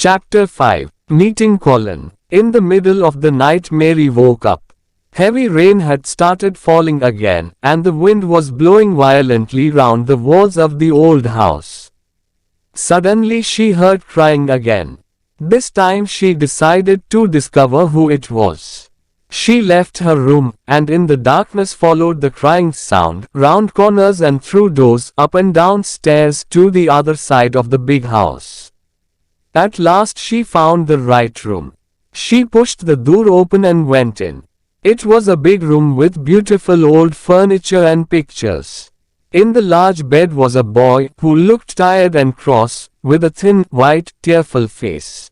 Chapter 5. Meeting Colin. In the middle of the night Mary woke up. Heavy rain had started falling again, and the wind was blowing violently round the walls of the old house. Suddenly she heard crying again. This time she decided to discover who it was. She left her room, and in the darkness followed the crying sound, round corners and through doors, up and down stairs to the other side of the big house. At last she found the right room. She pushed the door open and went in. It was a big room with beautiful old furniture and pictures. In the large bed was a boy who looked tired and cross, with a thin, white, tearful face.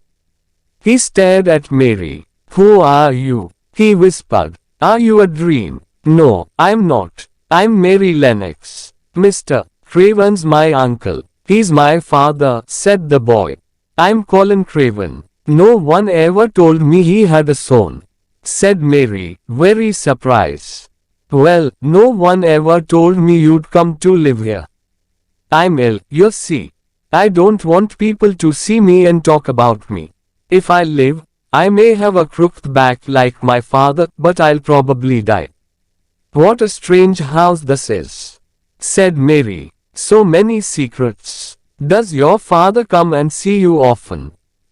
He stared at Mary. "Who are you?" he whispered. "Are you a dream?" "No, I'm not. I'm Mary Lennox. Mr. Craven's my uncle. He's my father," said the boy. "I'm Colin Craven. No one ever told me he had a son," said Mary, very surprised. "Well, no one ever told me you'd come to live here. I'm ill, you see. I don't want people to see me and talk about me. If I live, I may have a crooked back like my father, but I'll probably die." "What a strange house this is," said Mary. "So many secrets. Does your father come and see you often?"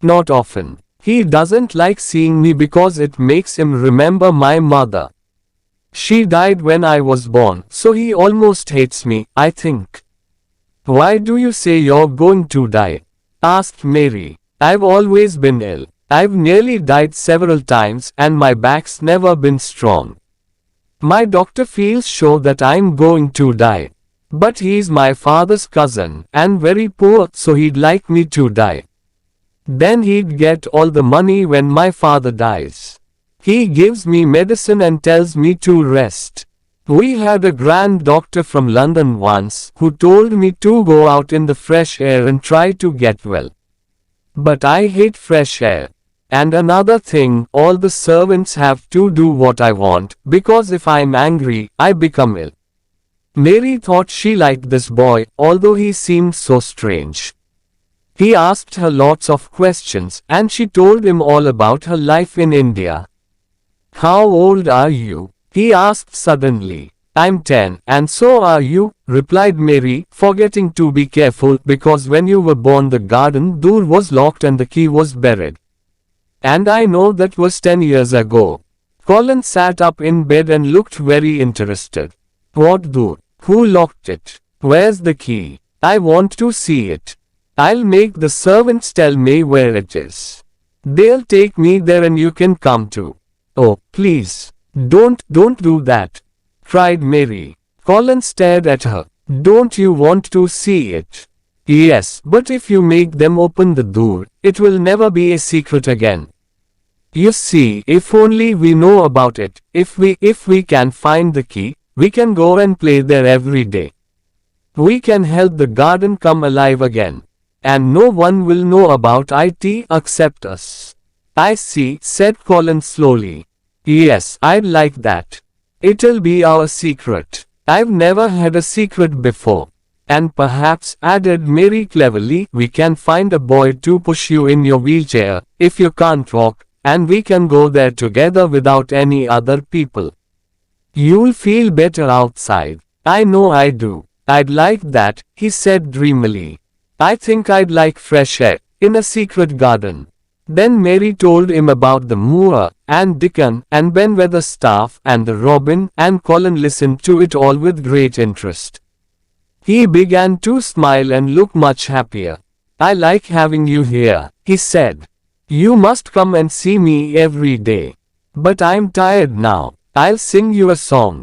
"Not often. He doesn't like seeing me because it makes him remember my mother. She died when I was born, so he almost hates me, I think." "Why do you say you're going to die?" asked Mary. "I've always been ill. I've nearly died several times, and my back's never been strong. My doctor feels sure that I'm going to die. But he's my father's cousin, and very poor, so he'd like me to die. Then he'd get all the money when my father dies. He gives me medicine and tells me to rest. We had a grand doctor from London once, who told me to go out in the fresh air and try to get well. But I hate fresh air. And another thing, all the servants have to do what I want, because if I'm angry, I become ill." Mary thought she liked this boy, although he seemed so strange. He asked her lots of questions, and she told him all about her life in India. "How old are you?" he asked suddenly. "I'm 10, and so are you," replied Mary, forgetting to be careful because when you were born the garden door was locked and the key was buried. "And I know that was 10 years ago." Colin sat up in bed and looked very interested. "What door? Who locked it? Where's the key? I want to see it. I'll make the servants tell me where it is. They'll take me there and you can come too." "Oh, please. Don't do that," cried Mary. Colin stared at her. "Don't you want to see it?" "Yes, but if you make them open the door, it will never be a secret again. You see, if only we know about it, if we can find the key, we can go and play there every day. We can help the garden come alive again. And no one will know about it except us." "I see," said Colin slowly. "Yes, I'd like that. It'll be our secret. I've never had a secret before. And perhaps," added Mary cleverly, "we can find a boy to push you in your wheelchair, if you can't walk, and we can go there together without any other people. You'll feel better outside." "I know I do. I'd like that," he said dreamily. "I think I'd like fresh air, in a secret garden." Then Mary told him about the moor, and Dickon, and Ben Weatherstaff, and the robin, and Colin listened to it all with great interest. He began to smile and look much happier. "I like having you here," he said. "You must come and see me every day. But I'm tired now. I'll sing you a song."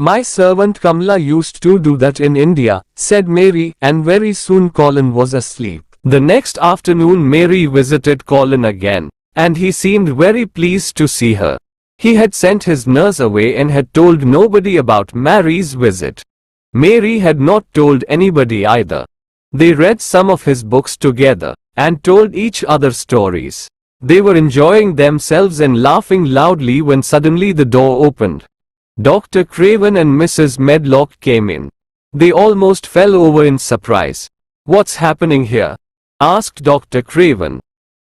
"My servant Kamla used to do that in India," said Mary, and very soon Colin was asleep. The next afternoon Mary visited Colin again, and he seemed very pleased to see her. He had sent his nurse away and had told nobody about Mary's visit. Mary had not told anybody either. They read some of his books together, and told each other stories. They were enjoying themselves and laughing loudly when suddenly the door opened. Dr. Craven and Mrs. Medlock came in. They almost fell over in surprise. "What's happening here?" asked Dr. Craven.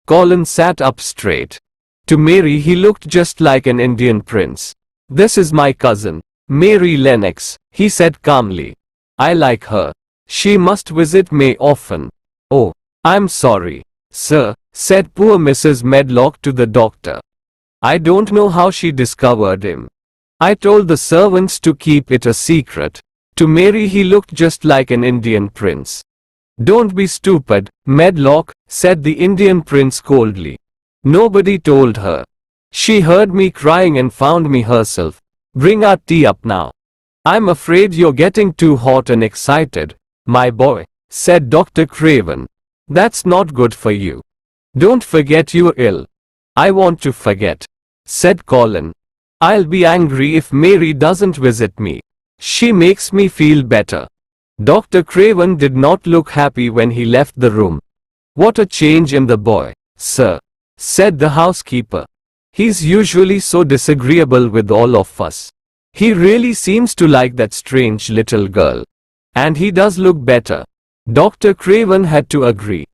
Colin sat up straight. To Mary he looked just like an Indian prince. This is my cousin, Mary Lennox, he said calmly. I like her. She must visit me often. Oh, I'm sorry, sir, said poor Mrs. Medlock to the doctor. I don't know how she discovered him. I told the servants to keep it a secret. To Mary he looked just like an Indian prince. Don't be stupid, Medlock, said the Indian prince coldly. Nobody told her. She heard me crying and found me herself. Bring our tea up now. I'm afraid you're getting too hot and excited, my boy, said Dr. Craven. That's not good for you. Don't forget you're ill. I want to forget, said Colin. I'll be angry if Mary doesn't visit me. She makes me feel better. Dr. Craven did not look happy when he left the room. What a change in the boy, sir, said the housekeeper. He's usually so disagreeable with all of us. He really seems to like that strange little girl. And he does look better. Dr. Craven had to agree.